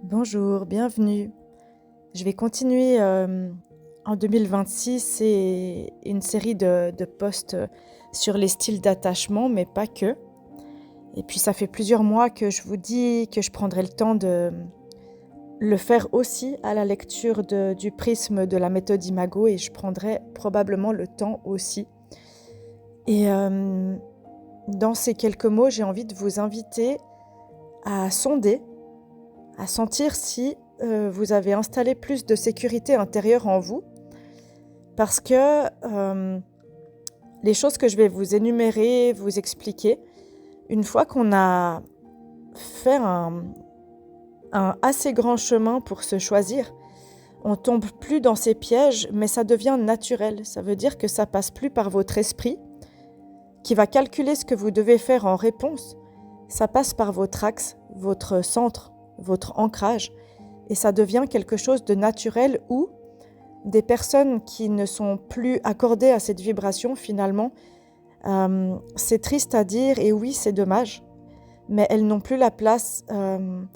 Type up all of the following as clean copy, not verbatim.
Bonjour, bienvenue. Je vais continuer en 2026 et une série de posts sur les styles d'attachement, mais pas que. Et puis ça fait plusieurs mois que je vous dis que je prendrai le temps de le faire aussi à la lecture du prisme de la méthode Imago et je prendrai probablement le temps aussi. Et dans ces quelques mots, j'ai envie de vous inviter à sonder, à sentir si vous avez installé plus de sécurité intérieure en vous, parce que les choses que je vais vous énumérer, vous expliquer, une fois qu'on a fait un assez grand chemin pour se choisir, on tombe plus dans ces pièges, mais ça devient naturel. Ça veut dire que ça passe plus par votre esprit, qui va calculer ce que vous devez faire en réponse. Ça passe par votre axe, votre centre, votre ancrage, et ça devient quelque chose de naturel où des personnes qui ne sont plus accordées à cette vibration finalement, c'est triste à dire et oui c'est dommage, mais elles n'ont plus la place, elles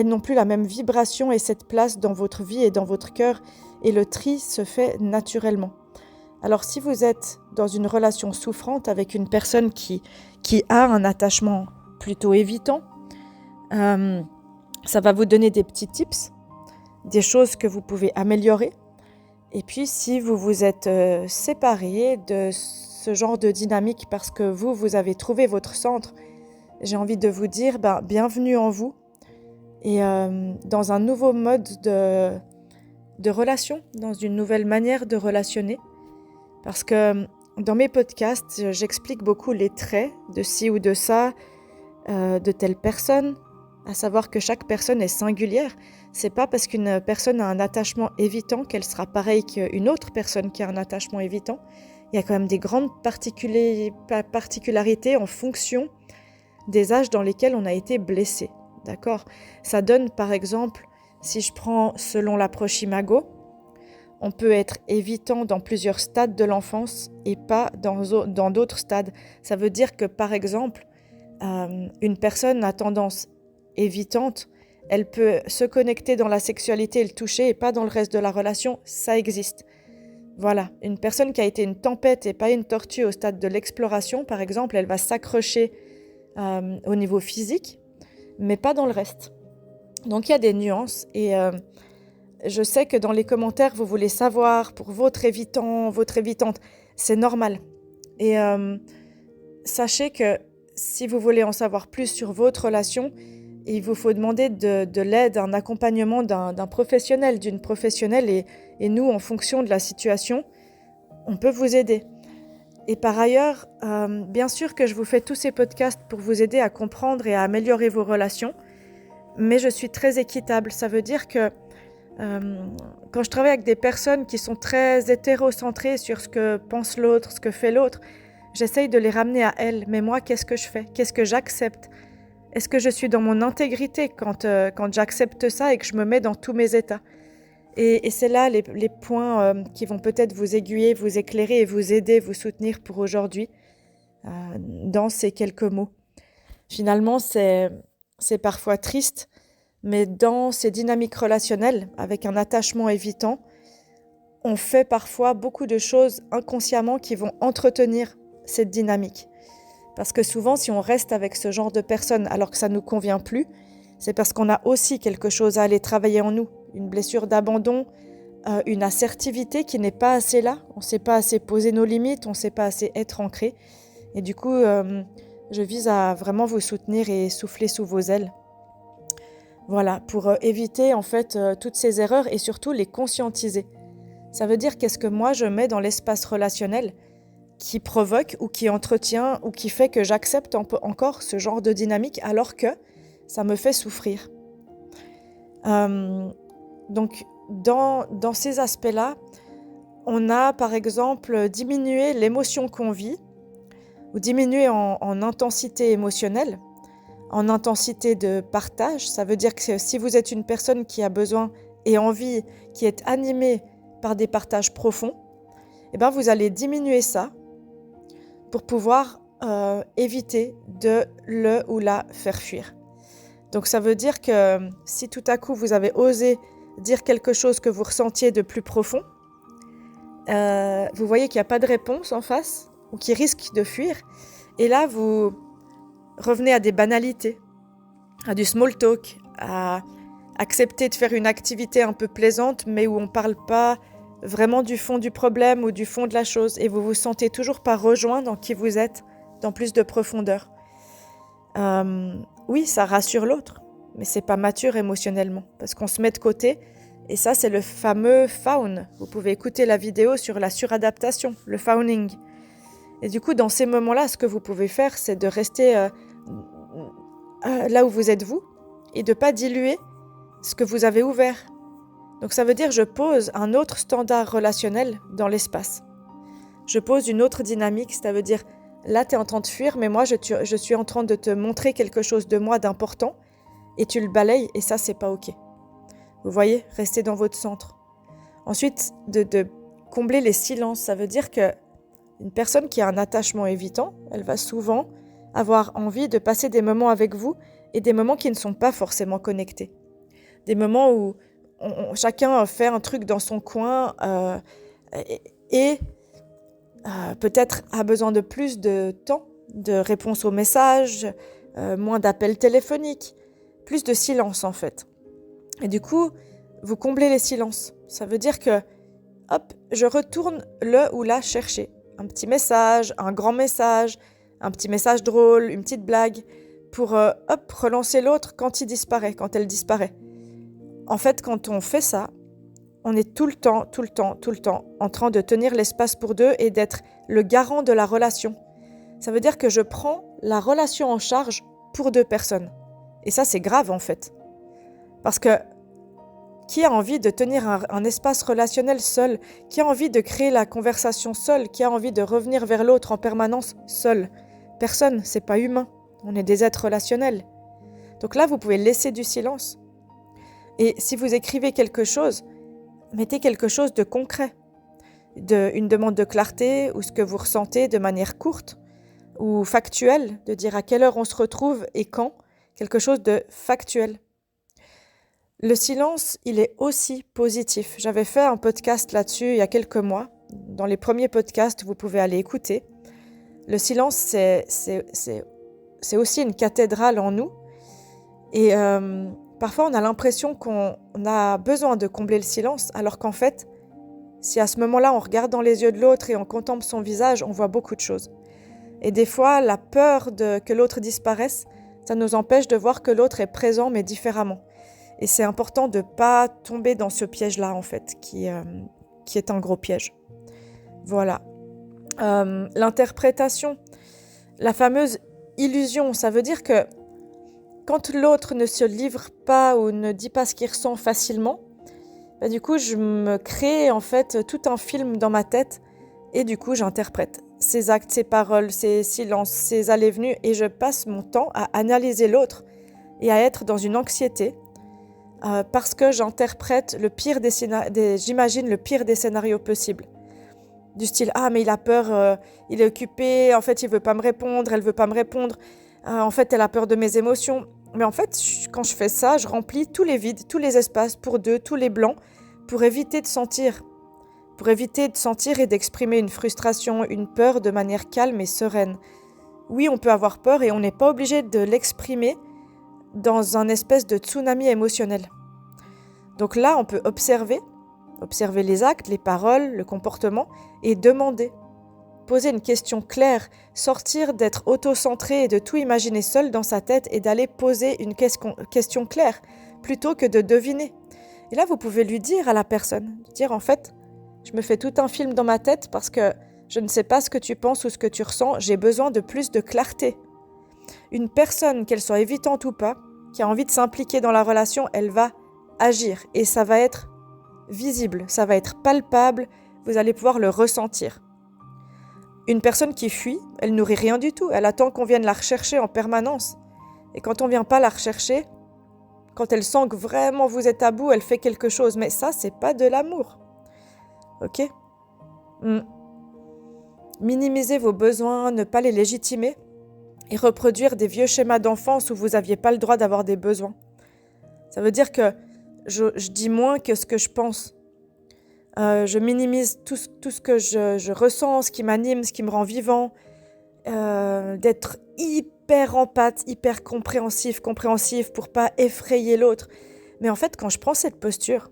n'ont plus la même vibration et cette place dans votre vie et dans votre cœur et le tri se fait naturellement. Alors si vous êtes dans une relation souffrante avec une personne qui a un attachement plutôt évitant, ça va vous donner des petits tips, des choses que vous pouvez améliorer. Et puis si vous vous êtes séparés de ce genre de dynamique parce que vous avez trouvé votre centre, j'ai envie de vous dire bienvenue en vous et dans un nouveau mode de relation, dans une nouvelle manière de relationner. Parce que dans mes podcasts, j'explique beaucoup les traits de ci ou de ça, de telle personne, à savoir que chaque personne est singulière. C'est pas parce qu'une personne a un attachement évitant qu'elle sera pareille qu'une autre personne qui a un attachement évitant. Il y a quand même des grandes particularités en fonction des âges dans lesquels on a été blessé. D'accord ? Ça donne par exemple, si je prends selon l'approche Imago, on peut être évitant dans plusieurs stades de l'enfance et pas dans d'autres stades. Ça veut dire que par exemple, une personne à tendance évitante, elle peut se connecter dans la sexualité et le toucher et pas dans le reste de la relation, ça existe. Voilà, une personne qui a été une tempête et pas une tortue au stade de l'exploration, par exemple, elle va s'accrocher au niveau physique, mais pas dans le reste. Donc il y a des nuances et je sais que dans les commentaires, vous voulez savoir pour votre évitant, votre évitante, c'est normal. Et sachez que si vous voulez en savoir plus sur votre relation, il vous faut demander de l'aide, un accompagnement d'un professionnel, d'une professionnelle. Et nous, en fonction de la situation, on peut vous aider. Et par ailleurs, bien sûr que je vous fais tous ces podcasts pour vous aider à comprendre et à améliorer vos relations, mais je suis très équitable. Ça veut dire que quand je travaille avec des personnes qui sont très hétérocentrées sur ce que pense l'autre, ce que fait l'autre, j'essaye de les ramener à elles. Mais moi, qu'est-ce que je fais ? Qu'est-ce que j'accepte ? Est-ce que je suis dans mon intégrité quand j'accepte ça et que je me mets dans tous mes états ? Et c'est là les points qui vont peut-être vous aiguiller, vous éclairer et vous aider, vous soutenir pour aujourd'hui dans ces quelques mots. Finalement, c'est parfois triste, mais dans ces dynamiques relationnelles, avec un attachement évitant, on fait parfois beaucoup de choses inconsciemment qui vont entretenir cette dynamique. Parce que souvent, si on reste avec ce genre de personnes alors que ça ne nous convient plus, c'est parce qu'on a aussi quelque chose à aller travailler en nous. Une blessure d'abandon, une assertivité qui n'est pas assez là. On ne sait pas assez poser nos limites, on ne sait pas assez être ancré. Et du coup, je vise à vraiment vous soutenir et souffler sous vos ailes. Voilà, pour éviter en fait toutes ces erreurs et surtout les conscientiser. Ça veut dire qu'est-ce que moi je mets dans l'espace relationnel qui provoque ou qui entretient ou qui fait que j'accepte encore ce genre de dynamique alors que ça me fait souffrir. Donc dans ces aspects-là, on a par exemple diminué l'émotion qu'on vit ou diminué en intensité émotionnelle, en intensité de partage. Ça veut dire que si vous êtes une personne qui a besoin et envie, qui est animée par des partages profonds, eh bien vous allez diminuer ça pour pouvoir éviter de le ou la faire fuir. Donc ça veut dire que si tout à coup vous avez osé dire quelque chose que vous ressentiez de plus profond, vous voyez qu'il n'y a pas de réponse en face, ou qui risque de fuir, et là vous revenez à des banalités, à du small talk, à accepter de faire une activité un peu plaisante, mais où on ne parle pas vraiment du fond du problème ou du fond de la chose, et vous vous sentez toujours pas rejoint dans qui vous êtes, dans plus de profondeur. Oui, ça rassure l'autre, mais c'est pas mature émotionnellement, parce qu'on se met de côté, et ça c'est le fameux faun. Vous pouvez écouter la vidéo sur la suradaptation, le fawning. Et du coup, dans ces moments-là, ce que vous pouvez faire, c'est de rester là où vous êtes vous, et de pas diluer ce que vous avez ouvert. Donc ça veut dire je pose un autre standard relationnel dans l'espace. Je pose une autre dynamique, ça veut dire là tu es en train de fuir, mais moi je suis en train de te montrer quelque chose de moi d'important, et tu le balayes, et ça c'est pas ok. Vous voyez, restez dans votre centre. Ensuite, de combler les silences, ça veut dire que une personne qui a un attachement évitant, elle va souvent avoir envie de passer des moments avec vous, et des moments qui ne sont pas forcément connectés. Des moments où chacun fait un truc dans son coin et peut-être a besoin de plus de temps, de réponse aux messages, moins d'appels téléphoniques, plus de silence en fait. Et du coup, vous comblez les silences. Ça veut dire que, hop, je retourne le ou la chercher. Un petit message, un grand message, un petit message drôle, une petite blague, pour relancer l'autre quand il disparaît, quand elle disparaît. En fait, quand on fait ça, on est tout le temps en train de tenir l'espace pour deux et d'être le garant de la relation. Ça veut dire que je prends la relation en charge pour deux personnes. Et ça, c'est grave en fait. Parce que qui a envie de tenir un espace relationnel seul? Qui a envie de créer la conversation seul? Qui a envie de revenir vers l'autre en permanence seul? Personne, c'est pas humain. On est des êtres relationnels. Donc là, vous pouvez laisser du silence. Et si vous écrivez quelque chose, mettez quelque chose de concret, une demande de clarté ou ce que vous ressentez de manière courte ou factuelle, de dire à quelle heure on se retrouve et quand, quelque chose de factuel. Le silence, il est aussi positif. J'avais fait un podcast là-dessus il y a quelques mois. Dans les premiers podcasts, vous pouvez aller écouter. Le silence, c'est aussi une cathédrale en nous. Et parfois, on a l'impression qu'on a besoin de combler le silence, alors qu'en fait, si à ce moment-là, on regarde dans les yeux de l'autre et on contemple son visage, on voit beaucoup de choses. Et des fois, la peur que l'autre disparaisse, ça nous empêche de voir que l'autre est présent, mais différemment. Et c'est important de ne pas tomber dans ce piège-là, en fait, qui est un gros piège. Voilà. L'interprétation, la fameuse illusion, ça veut dire que quand l'autre ne se livre pas ou ne dit pas ce qu'il ressent facilement, du coup, je me crée en fait tout un film dans ma tête et du coup, j'interprète ses actes, ses paroles, ses silences, ses allées-venues et je passe mon temps à analyser l'autre et à être dans une anxiété parce que j'interprète le pire j'imagine le pire des scénarios possibles. Du style, ah mais il a peur, il est occupé, en fait il veut pas me répondre, elle veut pas me répondre, en fait elle a peur de mes émotions. Mais en fait, quand je fais ça, je remplis tous les vides, tous les espaces pour deux, tous les blancs, pour éviter de sentir et d'exprimer une frustration, une peur de manière calme et sereine. Oui, on peut avoir peur et on n'est pas obligé de l'exprimer dans un espèce de tsunami émotionnel. Donc là, on peut observer les actes, les paroles, le comportement et demander. Poser une question claire, sortir d'être auto-centré et de tout imaginer seul dans sa tête et d'aller poser une question claire plutôt que de deviner. Et là, vous pouvez lui dire à la personne, dire en fait, je me fais tout un film dans ma tête parce que je ne sais pas ce que tu penses ou ce que tu ressens, j'ai besoin de plus de clarté. Une personne, qu'elle soit évitante ou pas, qui a envie de s'impliquer dans la relation, elle va agir et ça va être visible, ça va être palpable, vous allez pouvoir le ressentir. Une personne qui fuit, elle nourrit rien du tout, elle attend qu'on vienne la rechercher en permanence. Et quand on vient pas la rechercher, quand elle sent que vraiment vous êtes à bout, elle fait quelque chose. Mais ça, c'est pas de l'amour. Ok ? Minimiser vos besoins, ne pas les légitimer. et reproduire des vieux schémas d'enfance où vous n'aviez pas le droit d'avoir des besoins. Ça veut dire que je dis moins que ce que je pense. Je minimise tout ce que je ressens, ce qui m'anime, ce qui me rend vivant, d'être hyper empathe, hyper compréhensif pour pas effrayer l'autre. Mais en fait, quand je prends cette posture,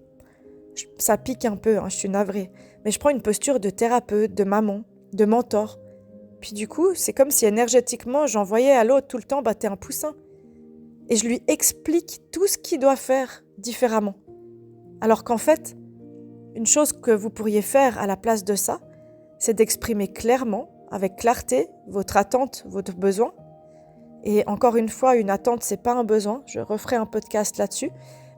ça pique un peu, je suis navrée, mais je prends une posture de thérapeute, de maman, de mentor. Puis du coup, c'est comme si énergétiquement, j'envoyais à l'autre tout le temps, t'es un poussin. Et je lui explique tout ce qu'il doit faire différemment. Alors qu'en fait, une chose que vous pourriez faire à la place de ça, c'est d'exprimer clairement, avec clarté, votre attente, votre besoin. Et encore une fois, une attente, c'est pas un besoin. Je referai un podcast là-dessus.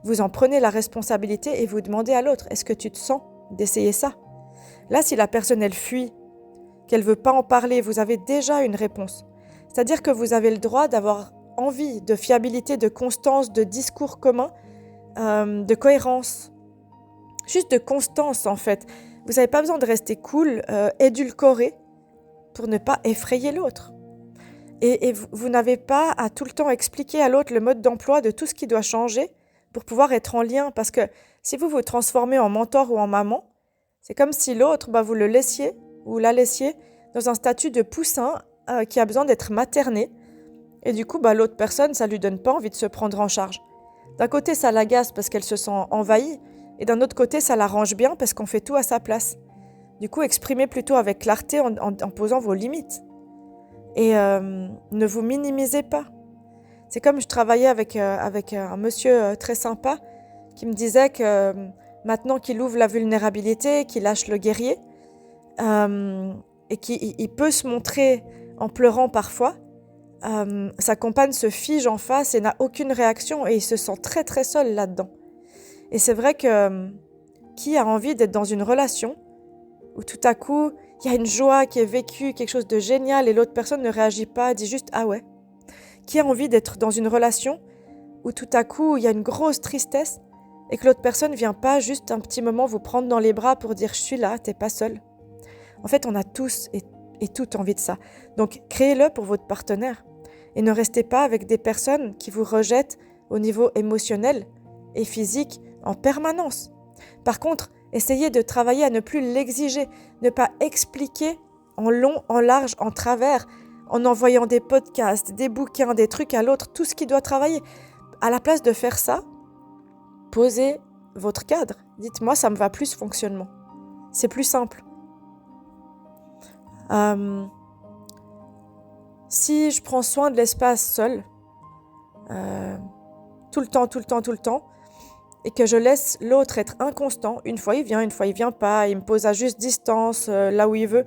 Vous en prenez la responsabilité et vous demandez à l'autre, est-ce que tu te sens d'essayer ça? Là, si la personne, elle fuit, qu'elle veut pas en parler, vous avez déjà une réponse. C'est-à-dire que vous avez le droit d'avoir envie de fiabilité, de constance, de discours commun, de cohérence. Juste de constance, en fait. Vous n'avez pas besoin de rester cool, édulcoré, pour ne pas effrayer l'autre. Et vous n'avez pas à tout le temps expliquer à l'autre le mode d'emploi de tout ce qui doit changer pour pouvoir être en lien. Parce que si vous vous transformez en mentor ou en maman, c'est comme si l'autre, vous le laissiez ou la laissiez dans un statut de poussin qui a besoin d'être materné. Et du coup, l'autre personne, ça lui donne pas envie de se prendre en charge. D'un côté, ça l'agace parce qu'elle se sent envahie, et d'un autre côté, ça l'arrange bien parce qu'on fait tout à sa place. Du coup, exprimez plutôt avec clarté en posant vos limites. Et ne vous minimisez pas. C'est comme je travaillais avec un monsieur très sympa qui me disait que maintenant qu'il ouvre la vulnérabilité, qu'il lâche le guerrier, et qu'il peut se montrer en pleurant parfois, sa compagne se fige en face et n'a aucune réaction et il se sent très très seul là-dedans. Et c'est vrai que qui a envie d'être dans une relation où tout à coup il y a une joie qui est vécue, quelque chose de génial et l'autre personne ne réagit pas, dit juste « ah ouais ». Qui a envie d'être dans une relation où tout à coup il y a une grosse tristesse et que l'autre personne vient pas juste un petit moment vous prendre dans les bras pour dire « je suis là, t'es pas seul ». En fait, on a tous et toutes envie de ça. Donc créez-le pour votre partenaire et ne restez pas avec des personnes qui vous rejettent au niveau émotionnel et physique en permanence. Par contre, essayez de travailler à ne plus l'exiger, ne pas expliquer en long, en large, en travers, en envoyant des podcasts, des bouquins, des trucs à l'autre, tout ce qui doit travailler. À la place de faire ça, posez votre cadre. Dites-moi, ça me va plus ce fonctionnement. C'est plus simple. Si je prends soin de l'espace seul, tout le temps, et que je laisse l'autre être inconstant, une fois il vient, une fois il vient pas, il me pose à juste distance, là où il veut,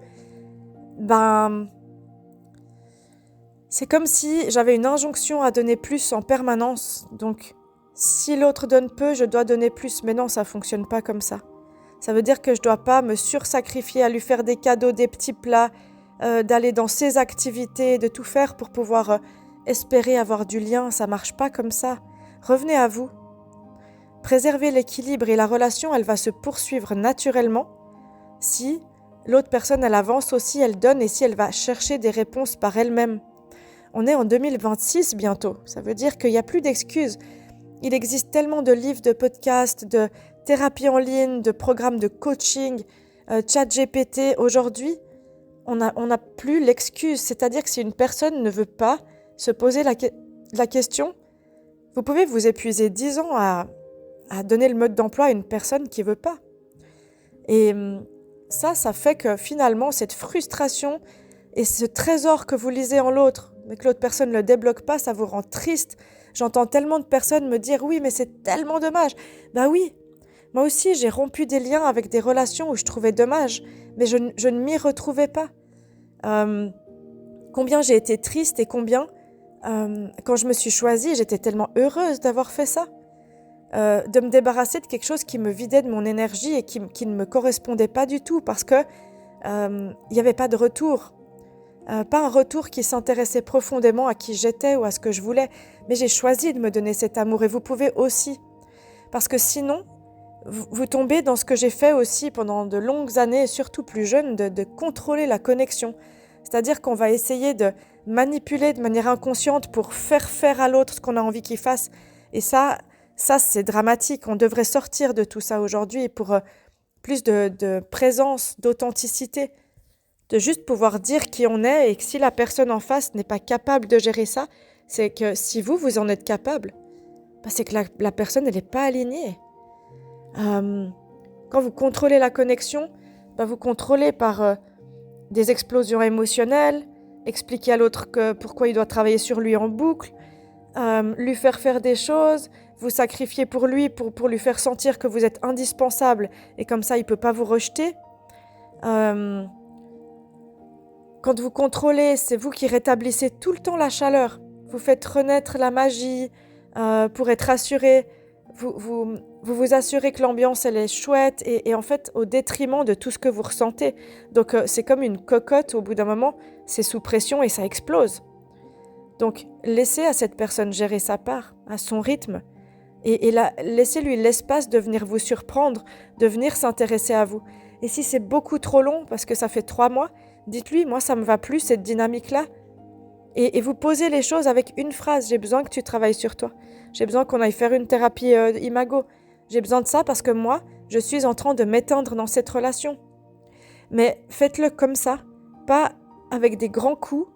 c'est comme si j'avais une injonction à donner plus en permanence. Donc, si l'autre donne peu, je dois donner plus. Mais non, ça fonctionne pas comme ça. Ça veut dire que je dois pas me sursacrifier à lui faire des cadeaux, des petits plats, d'aller dans ses activités, de tout faire pour pouvoir espérer avoir du lien. Ça marche pas comme ça. Revenez à vous. Préservez l'équilibre et la relation, elle va se poursuivre naturellement si l'autre personne, elle avance aussi, elle donne et si elle va chercher des réponses par elle-même. On est en 2026 bientôt. Ça veut dire qu'il n'y a plus d'excuses. Il existe tellement de livres, de podcasts, de thérapie en ligne, de programmes de coaching, ChatGPT. Aujourd'hui, on n'a plus l'excuse. C'est-à-dire que si une personne ne veut pas se poser la question, vous pouvez vous épuiser 10 ans à donner le mode d'emploi à une personne qui ne veut pas. Et ça fait que finalement, cette frustration et ce trésor que vous lisez en l'autre, mais que l'autre personne ne le débloque pas, ça vous rend triste. J'entends tellement de personnes me dire « oui, mais c'est tellement dommage ». Ben oui, moi aussi j'ai rompu des liens avec des relations où je trouvais dommage, mais je ne m'y retrouvais pas. Combien j'ai été triste et combien, quand je me suis choisie, j'étais tellement heureuse d'avoir fait ça. De me débarrasser de quelque chose qui me vidait de mon énergie et qui ne me correspondait pas du tout parce que il n'y avait pas de retour. Pas un retour qui s'intéressait profondément à qui j'étais ou à ce que je voulais, mais j'ai choisi de me donner cet amour et vous pouvez aussi. Parce que sinon, vous tombez dans ce que j'ai fait aussi pendant de longues années, et surtout plus jeune, de contrôler la connexion. C'est-à-dire qu'on va essayer manipuler de manière inconsciente pour faire à l'autre ce qu'on a envie qu'il fasse. Et ça c'est dramatique. On devrait sortir de tout ça aujourd'hui pour plus de présence, d'authenticité, de juste pouvoir dire qui on est et que si la personne en face n'est pas capable de gérer ça, c'est que si vous en êtes capable, c'est que la personne, elle n'est pas alignée. Quand vous contrôlez la connexion, vous contrôlez par des explosions émotionnelles, expliquer à l'autre pourquoi il doit travailler sur lui en boucle, lui faire des choses, vous sacrifier pour lui, pour lui faire sentir que vous êtes indispensable et comme ça il ne peut pas vous rejeter. Quand vous contrôlez, c'est vous qui rétablissez tout le temps la chaleur. Vous faites renaître la magie pour être assuré. Vous assurez que l'ambiance elle est chouette et en fait au détriment de tout ce que vous ressentez. Donc c'est comme une cocotte, au bout d'un moment, c'est sous pression et ça explose. Donc laissez à cette personne gérer sa part, à son rythme, et laissez-lui l'espace de venir vous surprendre, de venir s'intéresser à vous. Et si c'est beaucoup trop long, parce que ça fait 3 mois, dites-lui, moi ça me va plus cette dynamique-là. Et vous posez les choses avec une phrase, j'ai besoin que tu travailles sur toi. J'ai besoin qu'on aille faire une thérapie imago. J'ai besoin de ça parce que moi, je suis en train de m'éteindre dans cette relation. Mais faites-le comme ça, pas avec des grands coups,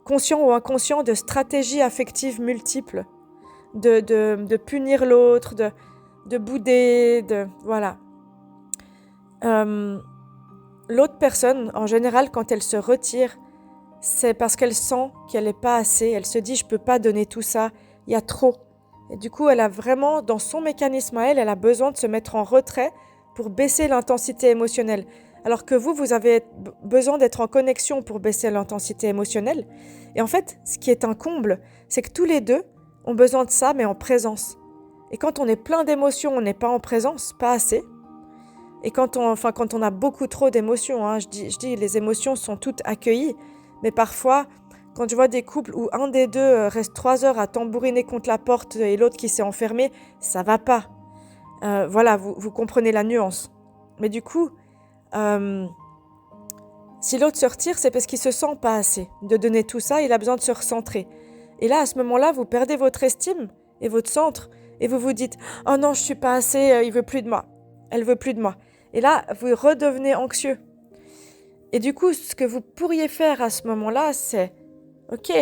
conscients ou inconscients, de stratégies affectives multiples, de punir l'autre, de bouder, voilà. L'autre personne, en général, quand elle se retire, c'est parce qu'elle sent qu'elle n'est pas assez. Elle se dit, je ne peux pas donner tout ça, il y a trop. Et du coup, elle a vraiment, dans son mécanisme à elle, elle a besoin de se mettre en retrait pour baisser l'intensité émotionnelle. Alors que vous avez besoin d'être en connexion pour baisser l'intensité émotionnelle. Et en fait, ce qui est un comble, c'est que tous les deux ont besoin de ça, mais en présence. Et quand on est plein d'émotions, on n'est pas en présence, pas assez. Et quand on a beaucoup trop d'émotions, je dis les émotions sont toutes accueillies, mais parfois, quand je vois des couples où un des deux reste 3 heures à tambouriner contre la porte et l'autre qui s'est enfermé, ça va pas. Voilà, vous comprenez la nuance. Mais du coup, si l'autre se retire, c'est parce qu'il se sent pas assez de donner tout ça, il a besoin de se recentrer. Et là, à ce moment-là, vous perdez votre estime et votre centre, et vous vous dites « Oh non, je suis pas assez, il veut plus de moi, elle veut plus de moi ». Et là, vous redevenez anxieux. Et du coup, ce que vous pourriez faire à ce moment-là, c'est « Ok,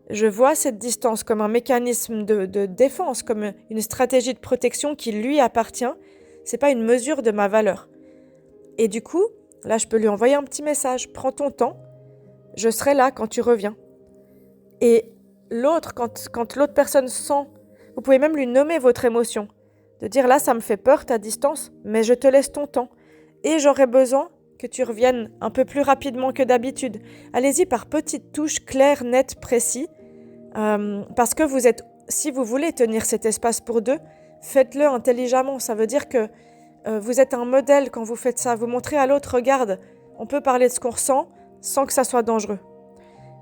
je vois cette distance comme un mécanisme de défense, comme une stratégie de protection qui lui appartient. C'est pas une mesure de ma valeur. » Et du coup, là, je peux lui envoyer un petit message. « Prends ton temps, je serai là quand tu reviens. » Et l'autre, quand l'autre personne sent, vous pouvez même lui nommer votre émotion. De dire « Là, ça me fait peur, ta distance, mais je te laisse ton temps. Et j'aurais besoin que tu reviennes un peu plus rapidement que d'habitude. » Allez-y par petites touches claires, nettes, précises. Parce que si vous voulez tenir cet espace pour deux, faites-le intelligemment. Ça veut dire que vous êtes un modèle quand vous faites ça. Vous montrez à l'autre, regarde, on peut parler de ce qu'on ressent sans que ça soit dangereux.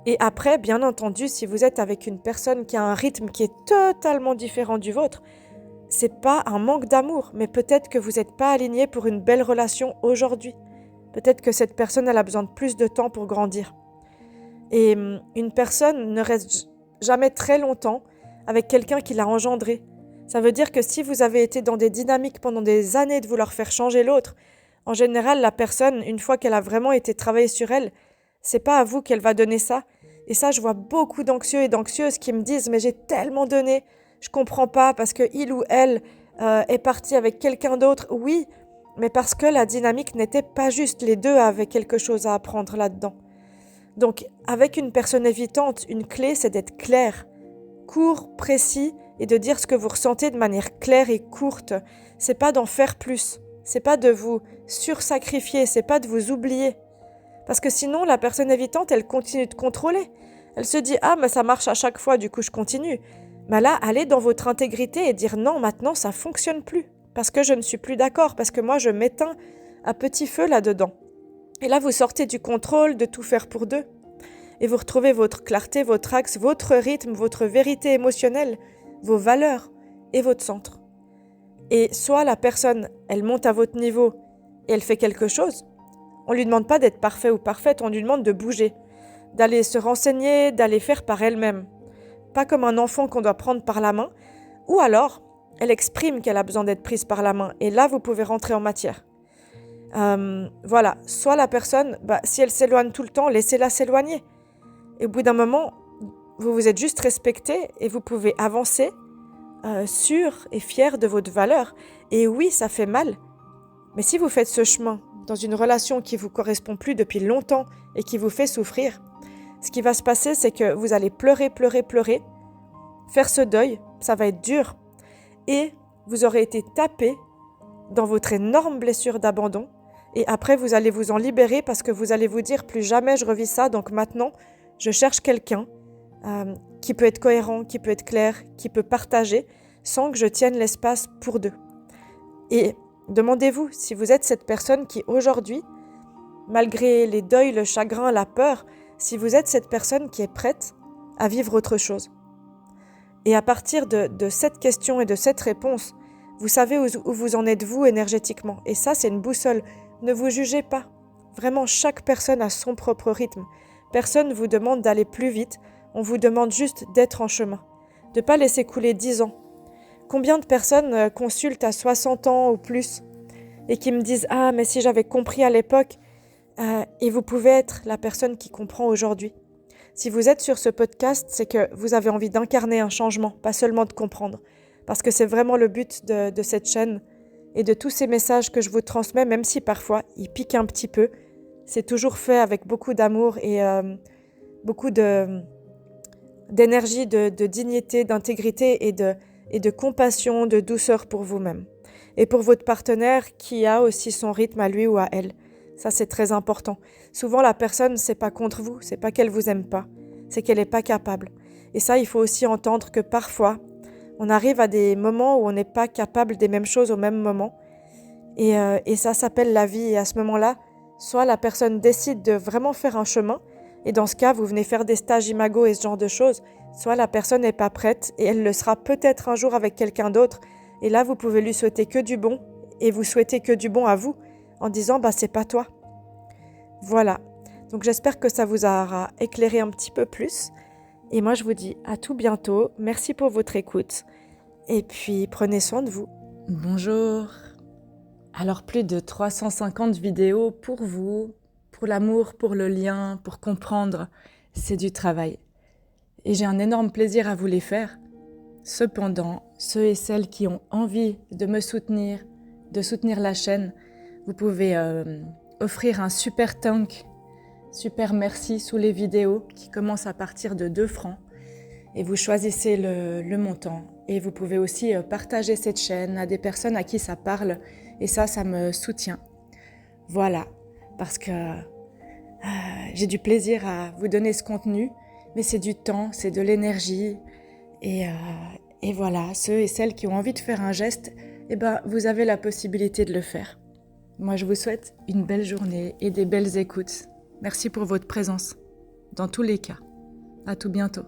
Et après, bien entendu, si vous êtes avec une personne qui a un rythme qui est totalement différent du vôtre, c'est pas un manque d'amour, mais peut-être que vous n'êtes pas aligné pour une belle relation aujourd'hui. Peut-être que cette personne, elle a besoin de plus de temps pour grandir. Et une personne ne reste jamais très longtemps avec quelqu'un qui l'a engendré. Ça veut dire que si vous avez été dans des dynamiques pendant des années de vouloir faire changer l'autre, en général, la personne, une fois qu'elle a vraiment été travaillée sur elle, c'est pas à vous qu'elle va donner ça. Et ça, je vois beaucoup d'anxieux et d'anxieuses qui me disent « Mais j'ai tellement donné, je comprends pas parce que il ou elle est parti avec quelqu'un d'autre. » Oui, mais parce que la dynamique n'était pas juste. Les deux avaient quelque chose à apprendre là-dedans. Donc, avec une personne évitante, une clé, c'est d'être clair, court, précis et de dire ce que vous ressentez de manière claire et courte. C'est pas d'en faire plus. C'est pas de vous sursacrifier. C'est pas de vous oublier. Parce que sinon, la personne évitante, elle continue de contrôler. Elle se dit « Ah, mais ça marche à chaque fois, du coup, je continue. » Mais là, allez dans votre intégrité et dire « Non, maintenant, ça fonctionne plus. Parce que je ne suis plus d'accord. Parce que moi, je m'éteins à petit feu là-dedans. » Et là, vous sortez du contrôle de tout faire pour deux. Et vous retrouvez votre clarté, votre axe, votre rythme, votre vérité émotionnelle, vos valeurs et votre centre. Et soit la personne, elle monte à votre niveau et elle fait quelque chose. On ne lui demande pas d'être parfait ou parfaite, on lui demande de bouger. d'aller se renseigner, d'aller faire par elle-même. Pas comme un enfant qu'on doit prendre par la main, ou alors elle exprime qu'elle a besoin d'être prise par la main, et là vous pouvez rentrer en matière. Voilà, soit la personne, si elle s'éloigne tout le temps, laissez-la s'éloigner. Et au bout d'un moment, vous vous êtes juste respecté et vous pouvez avancer sûr et fier de votre valeur. Et oui, ça fait mal, mais si vous faites ce chemin dans une relation qui vous correspond plus depuis longtemps et qui vous fait souffrir, ce qui va se passer, c'est que vous allez pleurer, faire ce deuil, ça va être dur, et vous aurez été tapé dans votre énorme blessure d'abandon, et après vous allez vous en libérer parce que vous allez vous dire plus jamais je revis ça, donc maintenant je cherche quelqu'un qui peut être cohérent, qui peut être clair, qui peut partager sans que je tienne l'espace pour deux. Et demandez-vous si vous êtes cette personne qui aujourd'hui, malgré les deuils, le chagrin, la peur, si vous êtes cette personne qui est prête à vivre autre chose. Et à partir de cette question et de cette réponse, vous savez où vous en êtes vous énergétiquement. Et ça, c'est une boussole. Ne vous jugez pas. Vraiment, chaque personne a son propre rythme. Personne ne vous demande d'aller plus vite. On vous demande juste d'être en chemin. De ne pas laisser couler 10 ans. Combien de personnes consultent à 60 ans ou plus et qui me disent « Ah, mais si j'avais compris à l'époque », et vous pouvez être la personne qui comprend aujourd'hui. Si vous êtes sur ce podcast, c'est que vous avez envie d'incarner un changement, pas seulement de comprendre. Parce que c'est vraiment le but de cette chaîne et de tous ces messages que je vous transmets, même si parfois ils piquent un petit peu. C'est toujours fait avec beaucoup d'amour et beaucoup d'énergie, de dignité, d'intégrité et de compassion, de douceur pour vous-même. Et pour votre partenaire qui a aussi son rythme à lui ou à elle. Ça, c'est très important. Souvent, la personne, c'est pas contre vous, c'est pas qu'elle vous aime pas, c'est qu'elle est pas capable. Et ça, il faut aussi entendre que parfois, on arrive à des moments où on n'est pas capable des mêmes choses au même moment. Et ça s'appelle la vie. Et à ce moment-là, soit la personne décide de vraiment faire un chemin, et dans ce cas, vous venez faire des stages imago et ce genre de choses, soit la personne n'est pas prête, et elle le sera peut-être un jour avec quelqu'un d'autre, et là, vous pouvez lui souhaiter que du bon, et vous souhaitez que du bon à vous, en disant « c'est pas toi ». Voilà, donc j'espère que ça vous aura éclairé un petit peu plus. Et moi, je vous dis à tout bientôt. Merci pour votre écoute. Et puis, prenez soin de vous. Bonjour. Alors, plus de 350 vidéos pour vous, pour l'amour, pour le lien, pour comprendre. C'est du travail. Et j'ai un énorme plaisir à vous les faire. Cependant, ceux et celles qui ont envie de me soutenir, de soutenir la chaîne, vous pouvez offrir un super tank, super merci sous les vidéos qui commencent à partir de 2 francs. Et vous choisissez le montant. Et vous pouvez aussi partager cette chaîne à des personnes à qui ça parle. Et ça me soutient. Voilà, parce que j'ai du plaisir à vous donner ce contenu, mais c'est du temps, c'est de l'énergie. Et voilà, ceux et celles qui ont envie de faire un geste, vous avez la possibilité de le faire. Moi, je vous souhaite une belle journée et des belles écoutes. Merci pour votre présence, dans tous les cas. À tout bientôt.